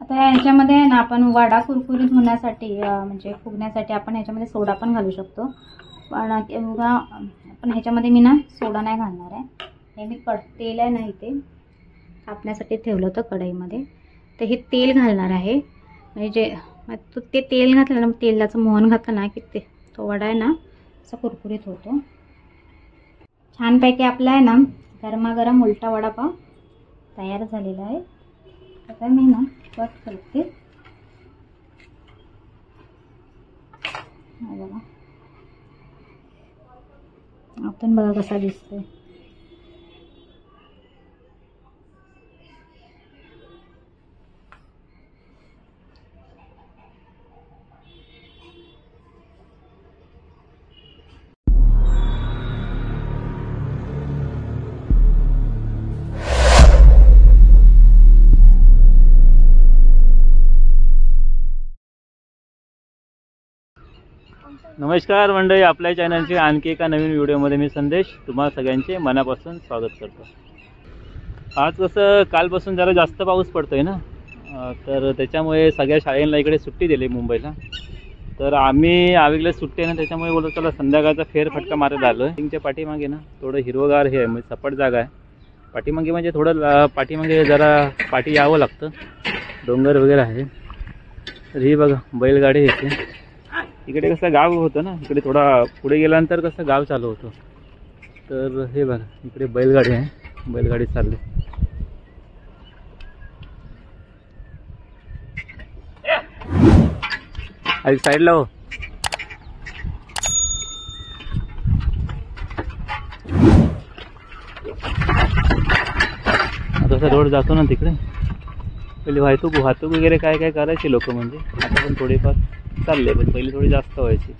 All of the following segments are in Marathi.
आता याच्यामध्ये ना आपण वडा कुरकुरीत होण्यासाठी म्हणजे फुगण्यासाठी आपण ह्याच्यामध्ये सोडा पण घालू शकतो, पण आपण ह्याच्यामध्ये मी ना सोडा नाही घालणार आहे. हे मी तेल आहे ना इथे कापण्यासाठी ठेवलं होतं कढईमध्ये, तर हे तेल घालणार आहे. म्हणजे ते तेल घातलं ना, तेलाचं मोहन घातलं ना की तो वडा आहे ना असा कुरकुरीत होतो. छानपैकी आपला आहे ना गरमागरम उलटा वडापाव तयार झालेला आहे. आता मी ना कट करते. बघा आपण बघा कसा दिसतोय. नमस्कार मंडळी, आपल्या चॅनलचे आणखी एका नवीन व्हिडिओमध्ये मी संदेश तुम्हा सगळ्यांचे मनापासून स्वागत करतो. आज कसं कालपासून जरा जास्त पाऊस पडतोय ना, तर त्याच्यामुळे सगळ्या शाळेंना इकडे सुट्टी दिली मुंबईला. तर आम्ही आवेगले सुट्टी आहे ना, त्याच्यामुळे बोलतो चला संध्याकाळचा फेरफटका मारायला आलो आहे. बिल्डिंगच्या पाठीमागे ना थोडं हिरवगार हे म्हणजे सपाट जागा आहे. पाठीमागे म्हणजे थोडं पाठीमागे जरा पाठी यावं लागतं, डोंगर वगैरे आहे. तर ही बघा बैलगाडी येते. इकडे कसं गाव होतं ना, इकडे थोडा पुढे गेल्यानंतर कसं गाव चालू होतं. तर हे बघा इकडे बैलगाडी आहे, बैलगाडी चालली. आणि साईडला हो. आता रोड जातो ना तिकडे, पहिले वाहतूक वगैरे काय काय करायची लोक, म्हणजे आता पण थोडीफार चालले, पण पहिली थोडी जास्त व्हायची.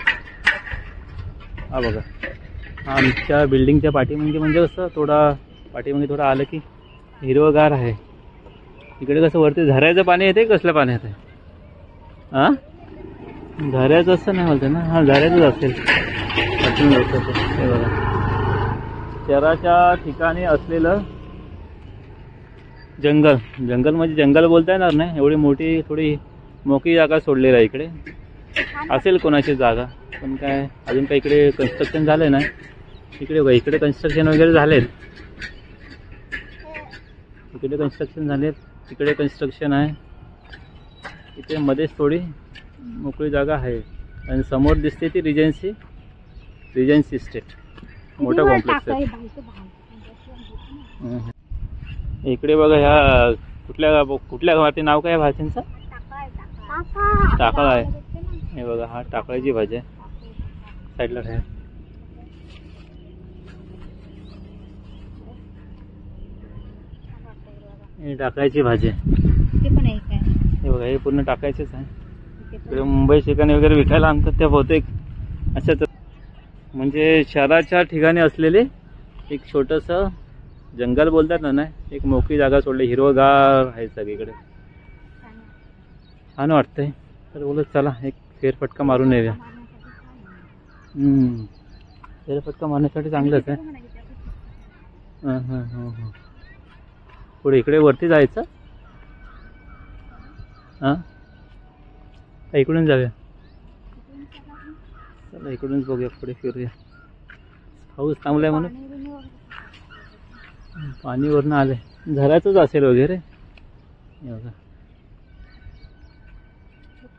हा बघा आमच्या बिल्डिंगच्या पाठीमागे म्हणजे कसं थोडा पाठीमागे थोडं आलं की हिरवगार आहे. इकडे कसं वरती झऱ्याचं पाणी येते, कसलं पाणी येते? हां झऱ्याचं असं नाही बोलतं ना, हा झऱ्याचंच असेल. हे बघा शहराच्या ठिकाणी असलेलं जंगल म्हणजे जंगल बोलता येणार नाही, एवढी मोठी थोडी मोकळी जागा सोडलेली आहे इकडे. असेल कोणाची जागा, पण काय अजून काही इकडे कन्स्ट्रक्शन झालं नाही. इकडे कन्स्ट्रक्शन वगैरे झालेत, इकडे कन्स्ट्रक्शन झालेत, तिकडे कन्स्ट्रक्शन आहे. इथे मध्येच थोडी मोकळी जागा आहे आणि समोर दिसते ती रिजन्सी इस्टेट, मोठा कॉम्प्लेक्स आहे. इकडे बघा ह्या कुठल्या गावाचे नाव काय भाजींचं? टाकळ आहे. हे बघा हा टाकळ्याची भाजी आहे, साईडला आहे. हे टाकळ्याची भाजी आहे. हे बघा हे पूर्ण टाकायचेच आहे. इकडे मुंबई ठिकाणी वगैरे विकायला आणतात त्या बहुतेक अशाच, म्हणजे शहराच्या ठिकाणी असलेले एक छोटंसं जंगल बोलतात ना, नाही एक मोकळी जागा सोडली, हिरवगार आहे सगळीकडे, छान वाटतंय. तर बोलत चला एक फेरफटका मारून येऊया. फेरफटका मारण्यासाठी चांगलंच आहे. पुढे इकडे वरती जायचं. हां इकडून जाऊया, चला इकडूनच बघूया, पुढे फिरूया. पाऊस थांबलाय म्हणून पाणी वरनं आलंय, झऱ्याचंच असेल वगैरे.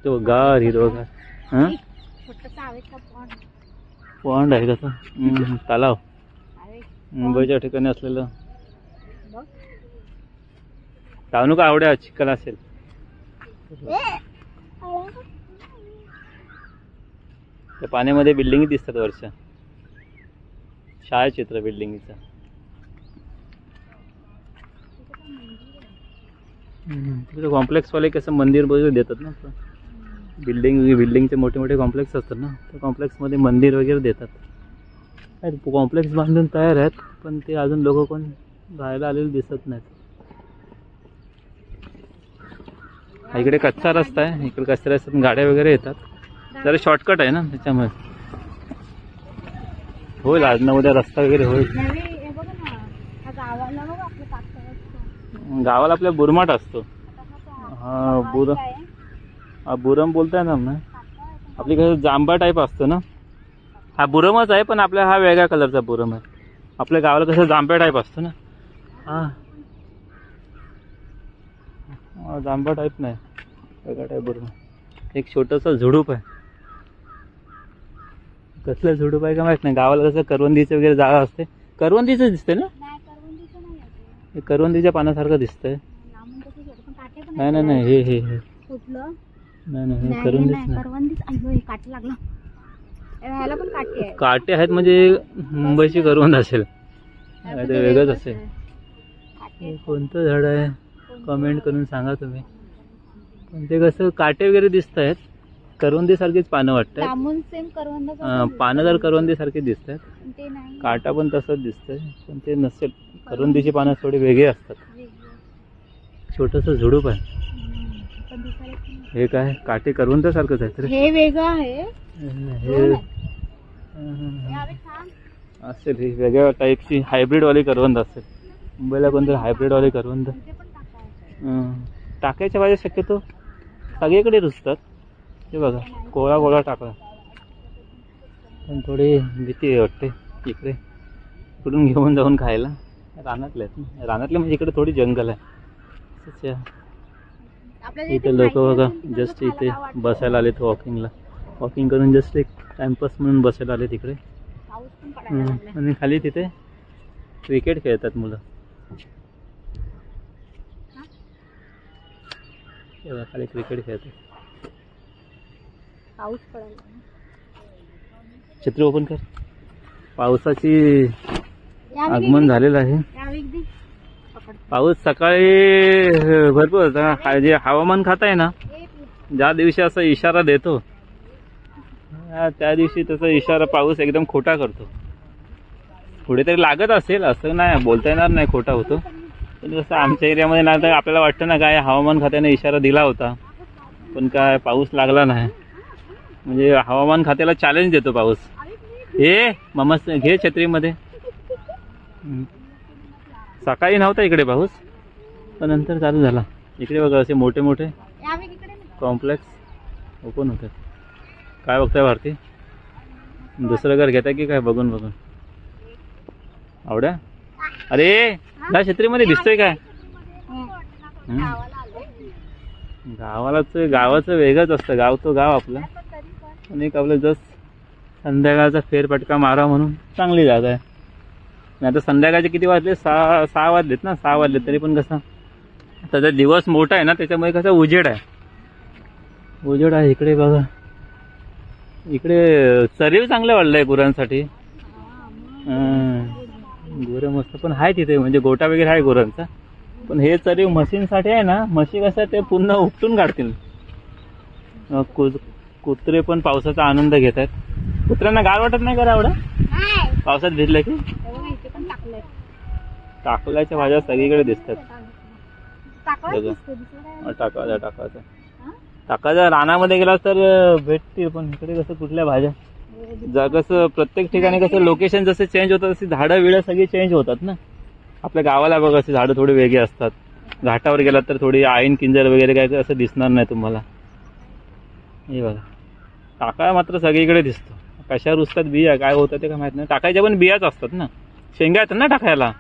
तो गार हिरवगार. हां पॉन्ड आहे कसं, तलाव मुंबईच्या ठिकाणी असलेलं. तावनू का आवड्या चिखल असेल. त्या पाण्यामध्ये बिल्डिंग दिसतात वरच्या, छायाचित्र बिल्डिंगचं. तिकडे कॉम्प्लेक्सवाले कसं मंदिर वगैरे देतात ना, बिल्डिंगचे मोठे मोठे कॉम्प्लेक्स असतात ना, त्या कॉम्प्लेक्समध्ये मंदिर वगैरे देतात. कॉम्प्लेक्स बांधून तयार आहेत, पण ते अजून लोक कोण राहायला आलेले दिसत नाहीत. इकडे कच्चा रस्ता आहे, इकडे कच्च्या रस्त्यातून गाड्या वगैरे येतात. जरा शॉर्टकट आहे ना, त्याच्यामुळे होईल आज ना उद्या रस्ता वगैरे होईल. गावाला आपल्या बुरमाट असतो. हा बुरम बोलताय ना ना, आपली कसं जांभा टाईप असतं ना, हा बुरमच आहे पण आपल्या हा वेगळ्या कलरचा बुरम आहे. आपल्या गावाला कसं जांभ्या टाईप असतं ना, हा जांभा टाईप नाही, वेगळा टाईप बुरम. एक छोटंसं झुडूप आहे, कसलं झुडूप आहे का माहित नाही. गावाला कसं करवंदीचं वगैरे जागा असते, करवंदीचं दिसतंय ना, हे करवंदीच्या पानासारखं दिसतंय. नाही नाही नाही, हे हे हे नाही नाही, हे करवंदीच नाही. काटे आहेत म्हणजे मुंबईची करवंद असेल, ते वेगळंच असेल. कोणतं झाड आहे कमेंट करून सांगा तुम्ही. पण ते कसं काटे वगैरे दिसत आहेत, करवंदी सारखीच पानं वाटतात. पानं तर करवंदी सारखी दिसत आहेत, काटा पण तसंच दिसतंय पण ते नसेल. करवंदीची पानं थोडी वेगळी असतात. छोटस झुडूप आहे. हे काय काटे करवंद सारखंच आहे, हे वेगळं आहे, हे असेल. ही वेगळ्या टाईपची हायब्रिड वाली करवंद असेल. मुंबईला कोणतरी हायब्रिड वाली करवंद टाकायच्या भाज्या शक्यतो सगळीकडे रुजतात. हे बघा कोळा कोळा टाकला, पण थोडी भीती वाटते इकडे इकडून घेऊन जाऊन खायला. रानातले आहेत, रानातले म्हणजे इकडे थोडी जंगल आहे. इथे लोक बघा जस्ट इथे बसायला आलेत वॉकिंगला, वॉकिंग करून जस्ट एक टाइमपास म्हणून बसायला आले तिकडे. आणि खाली तिथे क्रिकेट खेळतात मुलं. खाली क्रिकेट खेळतात. पाऊस पडायला, छत्री ओपन कर. पावसाची आगमन झालेलं आहे. पाऊस सकाळी भरपूर होता. जे हवामान खातं आहे ना, ज्या दिवशी असा इशारा देतो त्या दिवशी त्याचा इशारा पाऊस एकदम खोटा करतो. कुठेतरी लागत असेल असं नाही बोलता येणार नाही, खोटा होतो. पण जसं आमच्या एरियामध्ये ना, तर आपल्याला वाटतं ना काय हवामान खात्याने इशारा दिला होता पण काय पाऊस लागला नाही. म्हणजे हवामान खात्याला चॅलेंज देतो पाऊस. हे मामा घे छत्रीमध्ये. सकाळी नव्हता इकडे पाऊस, पण नंतर चालू झाला. इकडे बघा असे मोठे मोठे कॉम्प्लेक्स ओपन होतात. काय बघताय भारती, दुसरं घर घेताय की काय बघून बघून? आवड्या अरे त्या छत्रीमध्ये दिसतोय काय? गावाचं वेगळंच असतं. गाव तो गाव आपलं, आणि एक आपलं जस्ट संध्याकाळचा फेरफटका मारा म्हणून चांगली जागा आहे. नाही आता संध्याकाळचे किती वाजले? 6 वाजलेत ना, 6 वाजले तरी पण कसं त्याचा दिवस मोठा आहे ना, त्याच्यामुळे कसं उजेड आहे इकडे. बघा इकडे चरीव चांगलं वाढलंय गुरांसाठी. गुरं मस्त पण आहे तिथे, म्हणजे गोटा वगैरे आहे गुरांचा. पण हे चरीव म्हशींसाठी आहे ना, म्हशी कसं ते पुन्हा उपटून काढतील. कुत्रे पण पावसाचा आनंद घेत आहेत. कुत्र्यांना गार वाटत नाही का एवढं पावसात भिजलं की? टाकल्याच्या भाज्या सगळीकडे दिसतात. टाकायचं रानामध्ये गेला तर भेटतील, पण इकडे कसं कुठल्या भाज्या कसं प्रत्येक ठिकाणी कसं लोकेशन जसं चेंज होतं तशी झाडं विडं सगळी चेंज होतात ना. आपल्या गावाला बघा अशी झाडं थोडी वेगळी असतात. घाटावर गेलात तर थोडी आईन किंजर वगैरे काय असं दिसणार नाही तुम्हाला. हे बघा टाका मात्र सगळीकडे दिसतो. कशावर रुजतात बिया काय होतं ते काय माहित नाही. टाकायच्या पण बियाच असतात ना, शेंगा येतात ना टाकायला.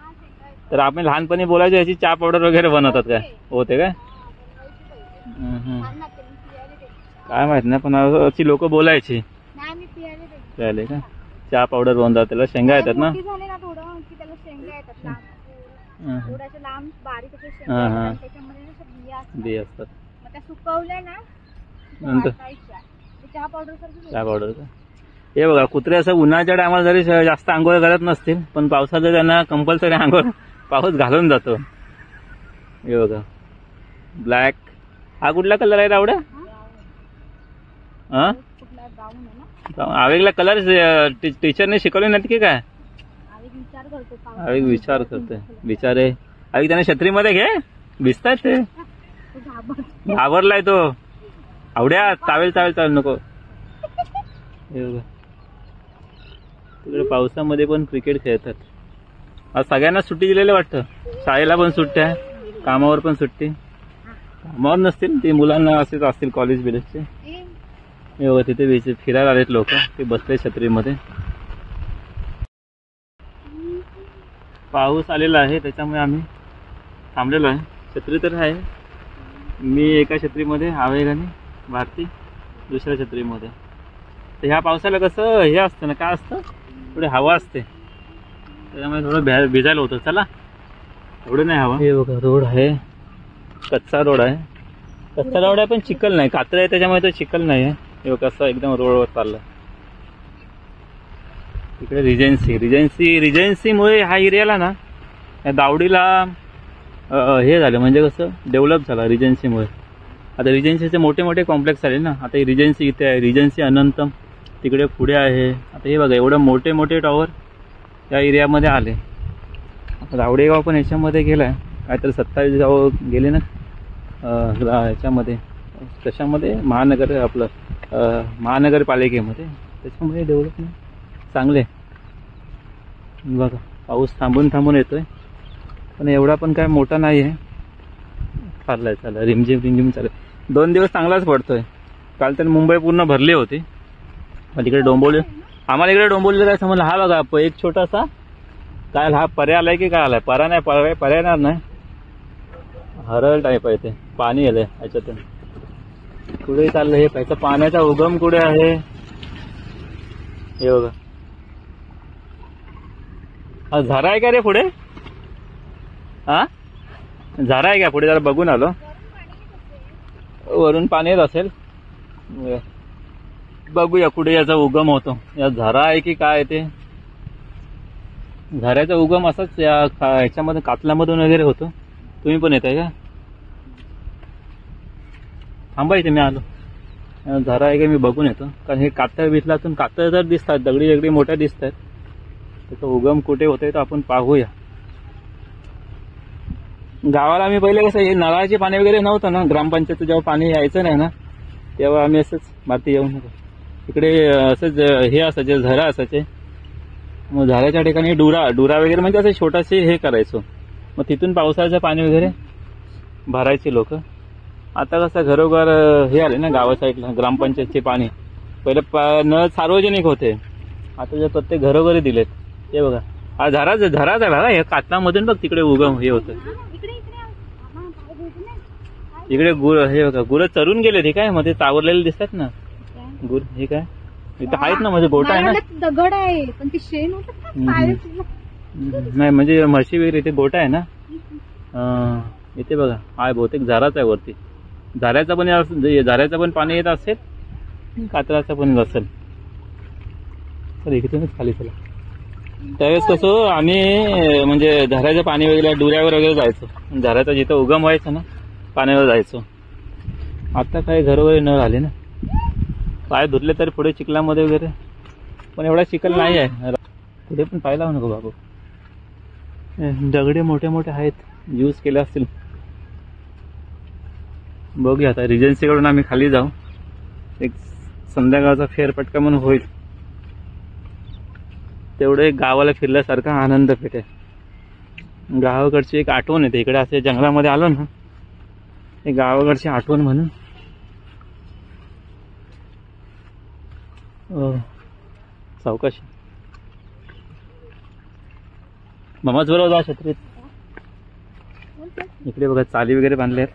तर आपण लहानपणी बोलायचो ह्याची चहा पावडर वगैरे बनवतात काय होते काय काय माहित नाही, पण अशी लोक बोलायची प्यायले का चहा पावडर बनवतात त्याला शेंगा येतात ना. बिया असतात नंतर चहा पावडर का. हे बघा कुत्रे असं उन्हाळ्याच्या टायमाला जरी जास्त आंघोळ करत नसतील, पण पावसाचं त्यांना कंपल्सरी आंघोळ पाऊस घालून जातो. हे बघा ब्लॅक. हा कुठला कलर आहे रावड्या? आवेगला कलर टीचरने शिकवले नाहीत की काय? आवेग विचार करते बिचारे. आवेग त्याने छत्रीमध्ये घे, भिजतायत ते. घाबरलाय तो. आवड्या चावेल नको. हे बघा तिकडे पावसामध्ये पण क्रिकेट खेळतात. आज सगळ्यांना सुट्टी दिलेलं वाटतं. शाळेला पण सुट्टी आहे, कामावर पण सुट्टी. कामावर नसतील ते, मुलांना असेच असतील कॉलेज बिलेजचे. हे बघा तिथे फिरायला आलेत लोक, ते बसले छत्रीमध्ये. पाऊस आलेला आहे त्याच्यामुळे आम्ही थांबलेलो आहे. छत्री तर आहे, मी एका छत्रीमध्ये, आवेग आणि भारती दुसऱ्या छत्रीमध्ये. तर ह्या पावसाला कसं हे असतं ना, काय असतं, थोडी हवा असते त्याच्यामुळे थोडं भिजायला होतं. चला एवढं नाही हवा. हे बघा रोड आहे, कच्चा रोड आहे. कच्चा रोड आहे पण चिखल नाही, कात्र आहे त्याच्यामुळे तो चिखल नाही आहे. हे बघा कसं एकदम रोडवर चाललं. इकडे रिजन्सीमुळे ह्या एरियाला ना, या दावडीला हे झालं, म्हणजे कसं डेव्हलप झाला रिजन्सीमुळे. आता रिजन्सीचे मोठे मोठे कॉम्प्लेक्स आले ना. आता ही रिजन्सी इथे आहे, रिजन्सी अनंतम तिकडे पुढे आहे. आता हे बघा एवढं मोठे मोठे टॉवर या एरियामध्ये आले. आता दावडे गाव पण याच्यामध्ये गेला आहे, काहीतरी 27 गाव गेले ना याच्यामध्ये, कशामध्ये, महानगरपालिकेमध्ये. त्याच्यामुळे डेव्हलपमेंट चांगले. बघा पाऊस थांबून थांबून येतोय, पण एवढा पण काय मोठा नाही आहे. चाललाय रिमझिम चालू. 2 दिवस चांगलाच पडतोय. काल तर मुंबई पूर्ण भरली होती. पण इकडे डोंबिवली, आम्हाला इकडे डोंबिवलीला काय समजलं. हा बघा एक छोटासा काय, हा पर्या आलाय की काय आलाय, पर्या नाही, पर्या येणार नाही, हरळ टाईप आहे ते. पाणी आलंय याच्यातून. कुठे चाललंय हे, पाहिजे पाण्याचा उगम कुठे आहे हे बघा. हा झरा आहे का रे पुढे, हा झरा आहे का पुढे, जरा बघून आलो. वरून पाणी येत असेल, बघूया कुठे याचा उगम होतो. या झरा आहे की काय ते. झऱ्याचा उगम असाच या ह्याच्यामध्ये कातलामधून वगैरे होतो. तुम्ही पण येत आहे का, थांबा इथे मी आलो. झरा आहे का मी बघून येतो. कारण हे कातळ बिथलातून कातळ जर दिसतात, दगडी दगडी मोठ्या दिसत आहेत, त्याचा उगम कुठे होतोय तर आपण पाहूया. गावाला आम्ही पहिले कसं हे नळाचे पाणी वगैरे नव्हतं ना, ग्रामपंचायत जेव्हा पाणी यायचं नाही ना, तेव्हा आम्ही असंच माती येऊन इकडे असंच हे असायचे, झरा असायचे. मग झऱ्याच्या ठिकाणी डुरा वगैरे म्हणजे असं छोटासे हे करायचो. मग तिथून पावसाचं पाणी वगैरे भरायचे लोक. आता कसं घरोघर हे आले ना गावा साईडला, ग्रामपंचायतचे पाणी. पहिले नळ सार्वजनिक होते, आता जे प्रत्येक घरोघरी दिलेत. ते बघा हा झराच आहे बघा, हे कातलामधून बघ तिकडे उगम हे होतं. इकडे हे बघा गुरं चरून गेले. हे काय मध्ये चावरलेले दिसतात ना गुर, हे काय इथं आहेत ना, म्हणजे गोटा आहे ना, दगड आहे पण ती शेण नाही म्हणजे म्हशी वगैरे. इथे गोटा आहे ना, इथे बघा हा बहुतेक झराच आहे वरती. झऱ्याचं पण पाणी येत असेल, कातराचं पण असेल. तर इकडूनच खाली चला. त्यावेळेस कसं आम्ही म्हणजे झऱ्याचं पाणी वगैरे डुऱ्यावर वगैरे जायचो, झऱ्याचा जिथं उगम व्हायचं ना पाण्यावर जायचो. आता काय घरोघरी नळ आले ना. पाय धुतले तरी पुढे चिखलामध्ये वगैरे, पण एवढा चिखल नाही आहे पुढे. पण पाय लावू नको बाबू, दगडे मोठे मोठे आहेत, यूज केले असतील. बघूया आता रिजन्सीकडून आम्ही खाली जाऊ. एक संध्याकाळचा फेरफटका म्हणून होईल, तेवढे गावाला फिरल्यासारखा आनंद भेटेल. गावाकडची एक आठवण येते. इकडे असे जंगलामध्ये आलो ना, एक गावाकडची आठवण म्हणून. सावकाश मामाच बरोबर जा छत्रीत. इकडे बघा चाली वगैरे बांधले आहेत.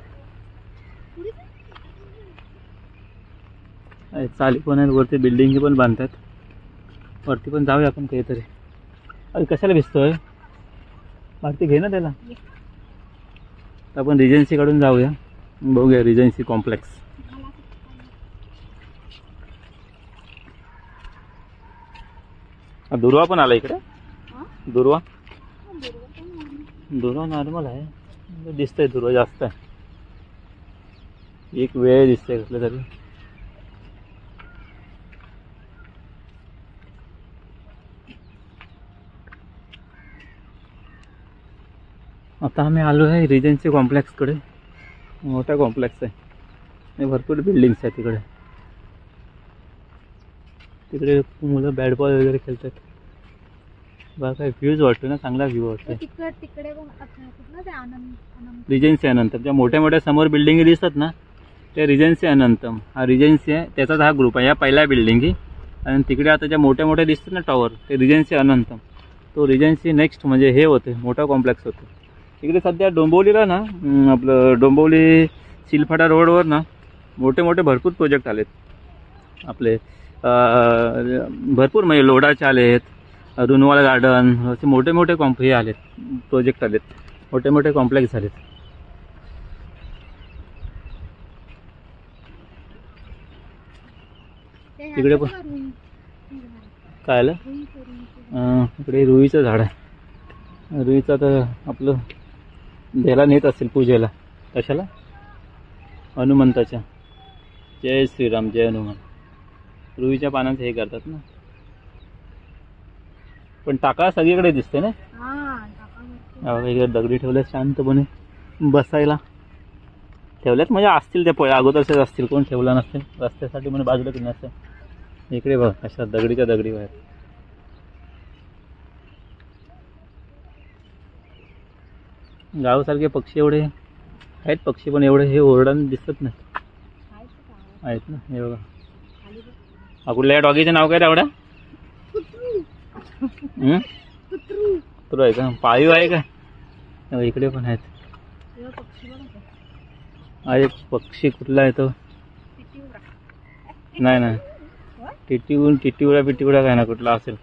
चाली पण आहेत, वरती बिल्डिंग पण बांधतात. वरती पण जाऊया आपण काहीतरी. अरे कशाला भिजतोय भारती, घे ना त्याला. आपण रिजन्सी कडून जाऊया, बघूया रिजन्सी कॉम्प्लेक्स. दुर्वा पण आला इकडे. दुर्वा नॉर्मल आहे, दिसतंय दुर्वा जास्त आहे. एक वेळ दिसतंय कसलं तरी. आता आम्ही आलो आहे रिजन्सी कॉम्प्लेक्सकडे. मोठा कॉम्प्लेक्स आहे, भरपूर बिल्डिंग्स आहेत तिकडे. तिकडे मुलं बॅट बॉल वगैरे खेळतात. बघा काय व्ह्यूज वाटतो ना, चांगला व्ह्यू वाटतो. तिकडे कुठलं ते आनंद रिजन्सी अनंतम, ज्या मोठ्या मोठ्या समोर बिल्डिंगी दिसतात ना त्या रिजन्सी अनंतम. हा रिजन्सी आहे, त्याचाच हा ग्रुप आहे. या पहिल्या बिल्डिंगी. आणि तिकडे आता ज्या मोठ्या मोठ्या दिसतात ना टॉवर, ते रिजन्सी अनंतम. तो रिजन्सी नेक्स्ट म्हणजे हे होते, मोठा कॉम्प्लेक्स होतो. इकडे सध्या डोंबिवलीला ना, आपलं डोंबिवली सिलफाटा रोडवर ना मोठे मोठे भरपूर प्रोजेक्ट आलेत आपले. भरपूर म्हणजे लोडाचे आलेत, रुनवाल गार्डन, असे मोठे मोठे हे आलेत, प्रोजेक्ट आलेत, मोठे मोठे कॉम्प्लेक्स आलेत. तिकडे पण काय आलं, इकडे रुईचं झाड आहे. रुईचं तर आपलं ह्याला नेत असेल पूजेला. कशाला? हनुमंताच्या. जय श्रीराम, जय हनुमान. रुईच्या पानांचं हे करतात ना. पण टाका सगळीकडे दिसते ना. इकडे दगडी ठेवल्यात शांतपणे बसायला. ठेवल्यात म्हणजे असतील ते अगोदरचेच असतील, कोण ठेवला नसतील रस्त्यासाठी म्हणजे बाजूला की नसतं. इकडे बघ अशा दगडीच्या दगडी बाहेर. गावासारखे पक्षी एवढे आहेत, पक्षी पण एवढे हे ओरडून दिसत नाही आहेत ना. हे बघा, कुठल्या डॉगीचं नाव काय रे एवढा? कुत्रू आहे का? पाळीव आहे का? इकडे पण आहेत. एक पक्षी कुठला आहे तो? नाही नाही, टिटिवळा काय ना कुठला असेल,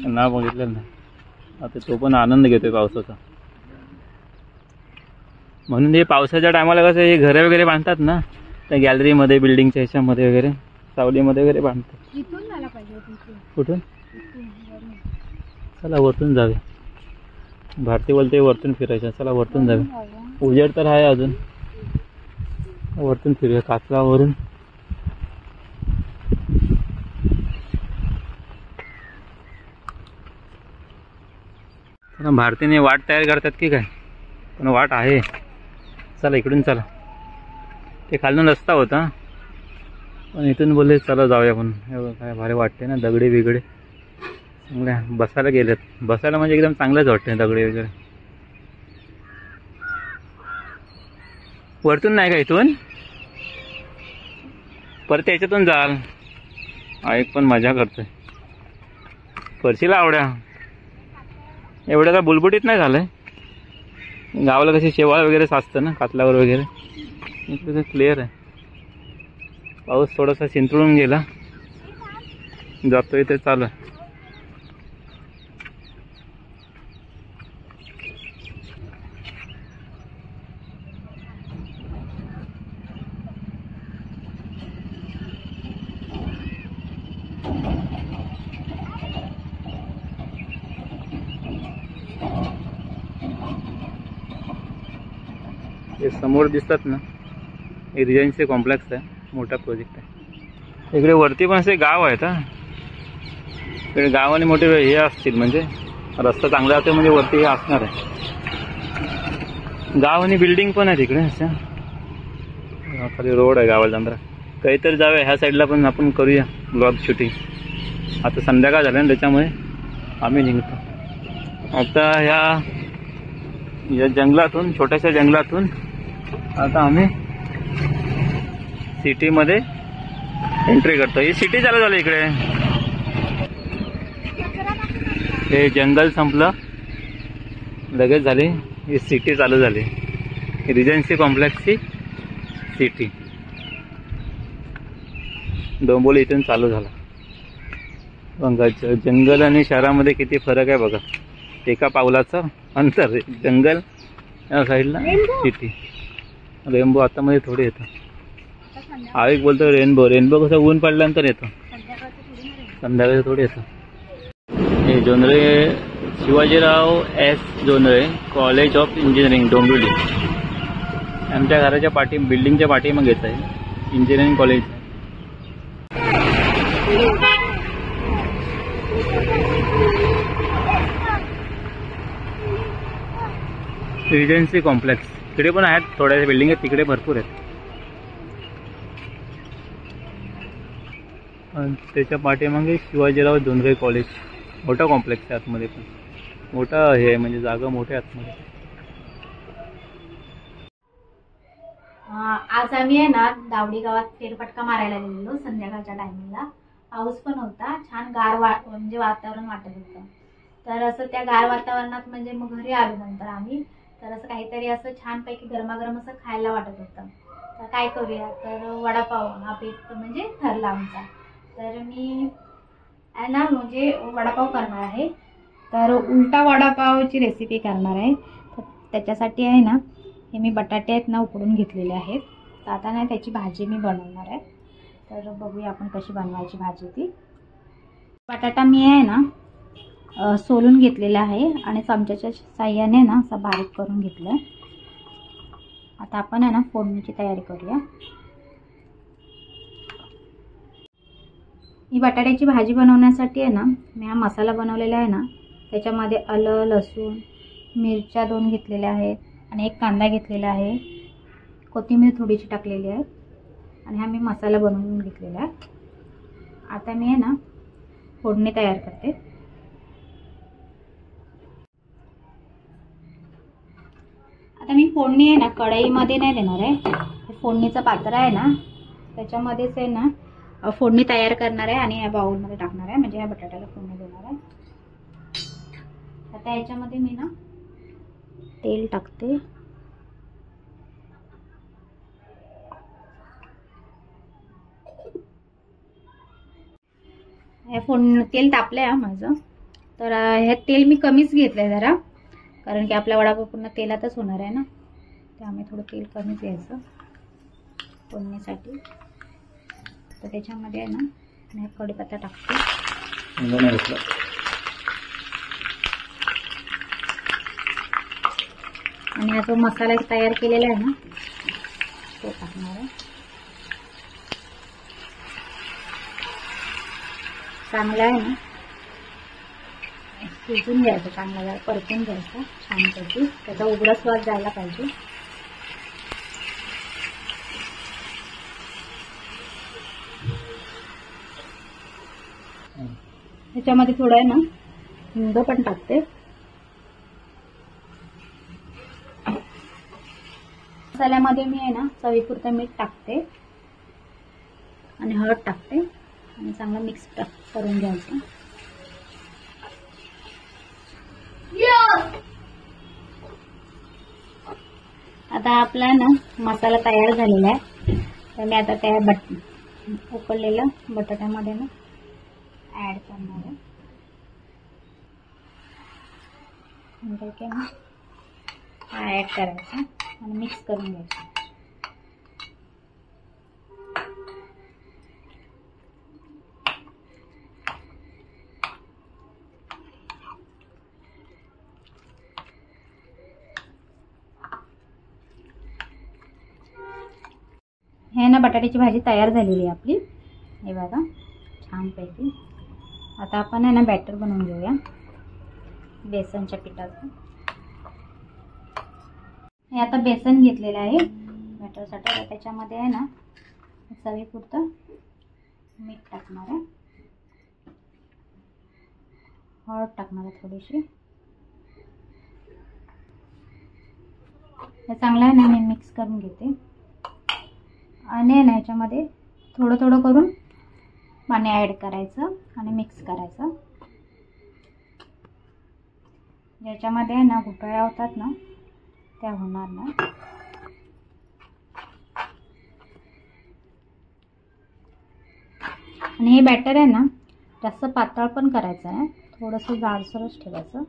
नाव बघितलं नाही. आता तो पण आनंद घेतोय पावसाचा. म्हणून हे पावसाच्या टायमाला कसं हे घरं वगैरे बांधतात ना, त्या गॅलरीमध्ये, बिल्डिंगच्या ह्याच्यामध्ये वगैरे, सावलीमध्ये वगैरे बांधतात. कुठून? चला वरतून जावे. भारती बोलते वरतून फिरायचं. चला वरतून जावे. उजेड तर आहे अजून, वरतून फिरूया काचरावरून. भारतीने वाट तयार करतात की काय? पण वाट आहे. चला इकडून चला. ते खालून रस्ता होता, पण इथून बोलले चला जाऊया. पण काय भारी वाटते ना, दगडे बिगडे चांगल्या. बसायला गेलेत, बसायला म्हणजे एकदम चांगलंच वाटते दगडे वगैरे. वरतून नाही का इथून? परत याच्यातून जाल. एक पण मजा करतोय. फरशीला एवढ्या बुलबुटीत नाही झालंय. गावाला कशी शेवाळ वगैरे साचतं ना कातल्यावर वगैरे. इकडे क्लिअर आहे. पाऊस थोडासा शिंतळून गेला, जातोय ते चालू आहे. हे समोर दिसतात ना, हे रिजन्सी कॉम्प्लेक्स आहे, मोठा प्रोजेक्ट आहे. इकडे वरती पण असे गाव आहेत. इकडे गावाने मोठे हे असतील, म्हणजे रस्ता चांगला असेल म्हणजे वरती हे असणार आहे. गाव आणि बिल्डिंग पण आहे तिकडे. अशा खाली रोड आहे गावाला जरा. काहीतरी जाऊया ह्या साईडला पण आपण करूया ब्लॉग शूटिंग. आता संध्याकाळ झालं ना, त्याच्यामुळे आम्ही निघतो आता या जंगलातून, छोट्याशा जंगलातून आता आम्ही सिटीमध्ये एंट्री करतो. ही सिटी चालू झाली इकडे. हे जंगल संपलं, लगेच झाली ही सिटी चालू झाली. रिजन्सी कॉम्प्लेक्सची सिटी डोंबिवली इथून चालू झाला. बघा जंगल आणि शहरामध्ये किती फरक आहे बघा. एका पावलाचं अंतर. जंगल या साईडला, सिटी. रेनबो आता मध्ये थोडे येतं. आवेग बोलतो रेनबो कसं ऊन पडल्यानंतर येतो, संध्याकाळी थोडे येतं. हे Jondhale Shivajirao S Jondhale college of engineering Dombivli. आमच्या घराच्या पाठी, बिल्डिंगच्या पाठी मग येत आहे इंजिनिअरिंग कॉलेज. रिजन्सी कॉम्प्लेक्स तिकडे पण आहेत, थोड्याशा बिल्डिंग आहेत तिकडे, भरपूर आहेत. त्याच्या पाठीमागे शिवाजीराव जोंधळे कॉलेज मोठा कॉम्प्लेक्स आहे आतमध्ये, पण मोठा हे आहे म्हणजे जागा मोठी आहे आतमध्ये. आज आम्ही आहे ना दावडी गावात फेरफटका मारायला गेलेलो संध्याकाळच्या टायमिंगला. पाऊस पण होता, छान गार म्हणजे वातावरण वाटत होतं. तर असं त्या गार वातावरणात म्हणजे मग घरी आलो नंतर आम्ही, तर असं काहीतरी असं छानपैकी गरमागरम असं खायला वाटत होतं. तर काय करूया, तर वडापाव हा बेत म्हणजे ठरला आमचा. तर मी आहे ना म्हणजे वडापाव करणार आहे. तर उलटा वडापावची रेसिपी करणार आहे. तर त्याच्यासाठी आहे ना हे मी बटाटे आहेत ना उकडून घेतलेले आहेत. तर आता ना त्याची भाजी मी बनवणार आहे. तर बघूया आपण कशी बनवायची भाजी ती. बटाटा मी आहे ना सोलून घेतलेला आहे आणि चमच्याच्या साह्याने ना असा बारीक करून घेतला आहे. आता आपण आहे ना फोडणीची तयारी करूया. ही बटाट्याची भाजी बनवण्यासाठी आहे ना मी हा मसाला बनवलेला आहे ना, त्याच्यामध्ये आलं, लसूण, मिरच्या 2 घेतलेल्या आहेत आणि 1 कांदा घेतलेला आहे, कोथिंबीर थोडीशी टाकलेली आहे आणि हा मी मसाला बनवून घेतलेला आहे. आता मी आहे ना फोडणी तयार करते. आता मी फोडणी आहे ना कढईमध्ये नाही देणार आहे. फोडणीचं पात्र आहे ना त्याच्यामध्येच आहे ना फोडणी तयार करणार आहे आणि या बाउलमध्ये टाकणार आहे, म्हणजे या बटाट्याला फोडणी देणार आहे. आता याच्यामध्ये मी ना तेल टाकते. हे तेल तापलंय माझं. तर हे तेल मी कमीच घेतलंय जरा, कारण की आपला वडापाव पूर्ण तेलातच होणार आहे ना, त्यामुळे थोडं तेल कमीच घ्यायचं फोडणीसाठी. तर त्याच्यामध्ये आहे ना कढीपत्ता टाकते आणि हा जो मसाला तयार केलेला आहे ना तो टाकणार आहे. चांगला आहे ना शिजून घ्यायचं, चांगला जरा परतून घ्यायचं छानपैकी, त्याचा उघडा स्वाद जायला पाहिजे. त्याच्यामध्ये थोडं आहे ना हिंग पण टाकते. मसाल्यामध्ये मी आहे ना चवीपुरतं मीठ टाकते आणि हळद टाकते आणि चांगलं मिक्स करून घ्यायचं. आता आपला ना मसाला तयार झालेला आहे. तर मी आता त्या उकळलेल्या बटाट्यामध्ये ना ऍड करणार आहे. नंतर काय ना हा ऍड करायचा आणि मिक्स करून घ्यायचं. हे ना बटाट्याची भाजी तयार झालेली आहे आपली. हे बघा छानपैकी. आता आपण आहे ना बॅटर बनवून घेऊया बेसनच्या पिठाचं. हे आता बेसन घेतलेलं आहे बॅटरसाठी. त्याच्यामध्ये आहे ना चवीपुरतं मीठ टाकणार आहे, हळद टाकणार आहे थोडीशी. हे चांगलं आहे ना मी मिक्स करून घेते आणि ना याच्यामध्ये थोडं थोडं करून पाणी ॲड करायचं आणि मिक्स करायचं. ज्याच्यामध्ये ना गुठळ्या होतात ना त्या होणार नाही. आणि हे बॅटर आहे ना जास्त पातळ पण करायचं आहे, थोडंसं जाडसरच ठेवायचं.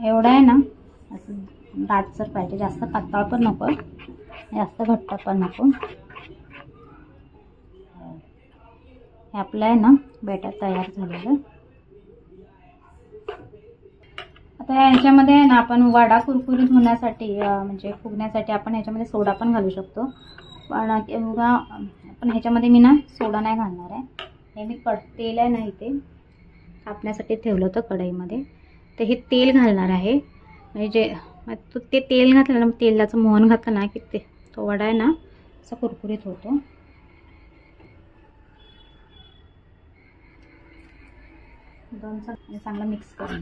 एवढं आहे ना असं दाटसर पाहिजे, जास्त पातळ पण नको, जास्त घट्ट पण नको. हे आपलं आहे ना बॅटर तयार झालेलं. आता याच्यामध्ये आहे ना आपण वडा कुरकुरीत होण्यासाठी म्हणजे फुगण्यासाठी आपण ह्याच्यामध्ये सोडा पण घालू शकतो, पण आपण ह्याच्यामध्ये मी ना सोडा नाही घालणार आहे. हे मी तेल आहे ना इथे कापण्यासाठी ठेवलं होतं कढईमध्ये, तर हे तेल घालणार आहे. म्हणजे ते तेल घातलं ना, तेलाचं मोहन घातलं ना की तो वडा आहे ना असा कुरकुरीत होतो. चांगलं मिक्स करून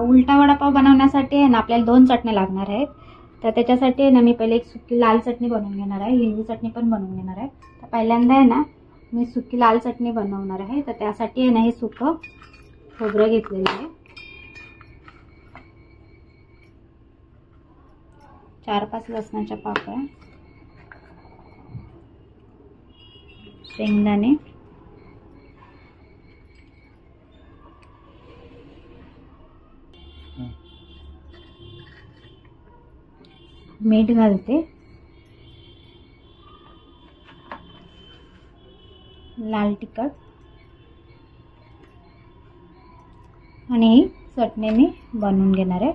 उलटा वडापाव बनवण्यासाठी आहे ना आपल्याला 2 चटण्या लागणार आहेत. तर त्याच्यासाठी आहे ना मी पहिले एक सुकी लाल चटणी बनवून घेणार आहे, हिरवी चटणी पण बनवून घेणार आहे. तर पहिल्यांदा आहे ना मी सुकी लाल चटणी बनवणार आहे. तर त्यासाठी आहे ना हे सुकं खोबरं घेतलेलं आहे, 4-5 लसणाच्या पाकळ्या, शेंगदाणे, मीठ घालते, लाल तिखट आणि ही चटणी मी बनवून घेणार आहे.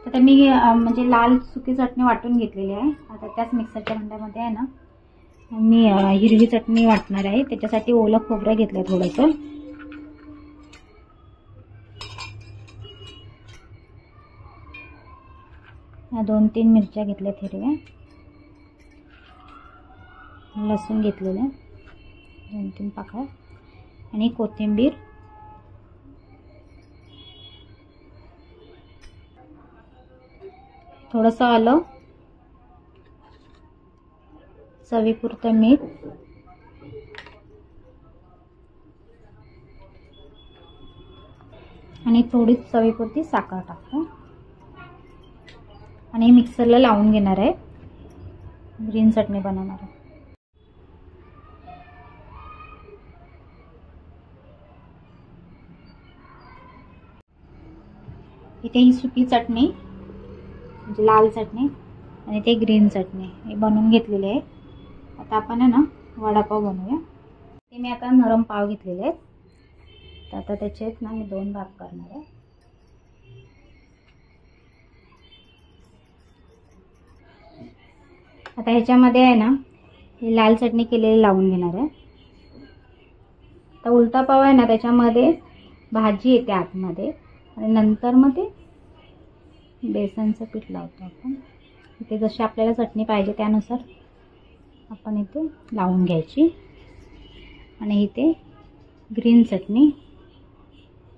आता मी म्हणजे लाल सुकी चटणी वाटून घेतलेली आहे. आता त्याच मिक्सरच्या भांड्यामध्ये आहे ना मी हिरवी चटणी वाटणार आहे. त्याच्यासाठी ओलं खोबरं घेतलं थोडंसं, या 2-3 मिरच्या घेतल्यात हिरव्या, लसूण घेतलेलं 2-3 पाकळ्या आणि कोथिंबीर, थोडंसं आलं, चवीपुरतं मीठ, आणि थोडी चवीपुरती साखर टाकतो आणि मिक्सरला लावून घेणार आहे. ग्रीन चटणी बनवणार आहे. इथे ही सुकी चटणी म्हणजे लाल चटणी आणि ते ग्रीन चटणी हे बनवून घेतलेले आहे. आता आपण आहे ना वडापाव बनवूया. ते मी आता नरम पाव घेतलेले आहेत. तर आता त्याचे ना मी 2 भाग करणार आहे. आता ह्याच्यामध्ये आहे ना ही लाल चटणी केलेली लावून घेणार आहे. तर उलटा पाव आहे ना त्याच्यामध्ये भाजी येते आतमध्ये आणि नंतर मग ते बेसनचं पीठ लावतो आपण. इथे जशी आपल्याला चटणी पाहिजे त्यानुसार आपण इथे लावून घ्यायची. आणि इथे ग्रीन चटणी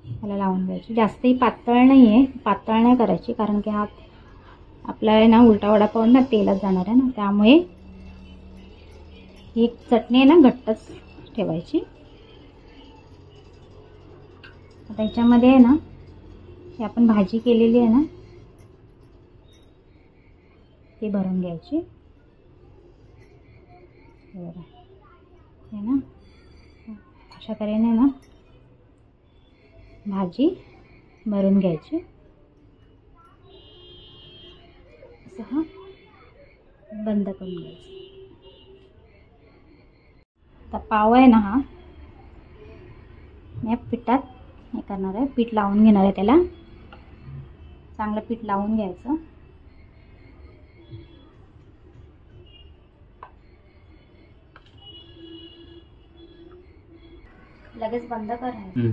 याला लावून घ्यायची. जास्तही पातळ नाही आहे, पातळ नाही करायची, कारण की हा आपला आहे ना उलटा वडापाव ना तेलात जाणार आहे ना, त्यामुळे ही चटणी आहे ना घट्टच ठेवायची. आता याच्यामध्ये आहे ना ही आपण भाजी केलेली आहे ना ती भरून घ्यायची. है ना अशा तऱ्हेने ना भाजी भरून घ्यायची. असं हा बंद करून घ्यायचं. आता पाव आहे ना हा या पिठात हे करणार आहे, पीठ लावून घेणार आहे. त्याला चांगलं पीठ लावून घ्यायचं. लगेच बंद करायचं.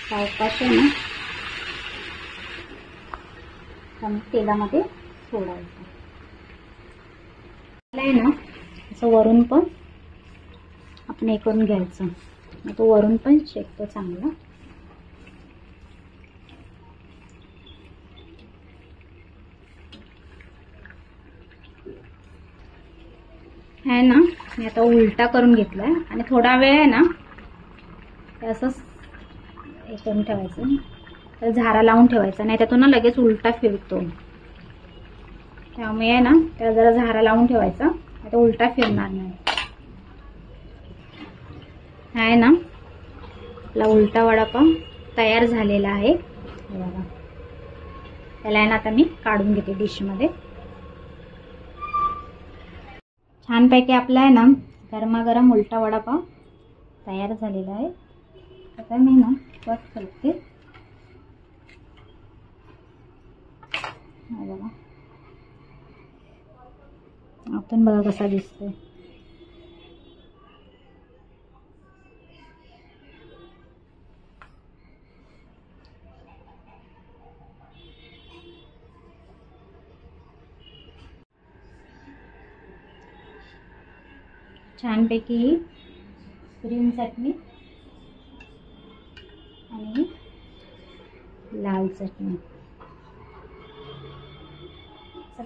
सावकाश आहे ना तेलामध्ये सोडायचं. आहे ना असं वरून पण आपण हे करून घ्यायचं. तो वरून पण शेकतो चांगला. आहे ना मी आता उलटा करून घेतलाय आणि थोडा वेळ आहे ना असंच हे करून ठेवायचं. तर झारा लावून ठेवायचा, नाही तर तो ना लगेच उलटा फिरतो. त्यामुळे आहे ना त्याला जरा झारा लावून ठेवायचा, आता उलटा फिरणार नाही. आहे ना आपला उलटा वडापाव तयार झालेला आहे. बघा त्याला आहे ना आता मी काढून घेते डिशमध्ये. छानपैकी आपला आहे ना गरमागरम उलटा वडापाव तयार झालेला आहे. आता मी ना कट करते. बघा आपण बघा कसा दिसतोय. छानपैकी ग्रीन चटणी आणि लाल चटणी,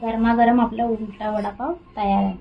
गरमागरम आपला उलटा वडापाव तयार आहे.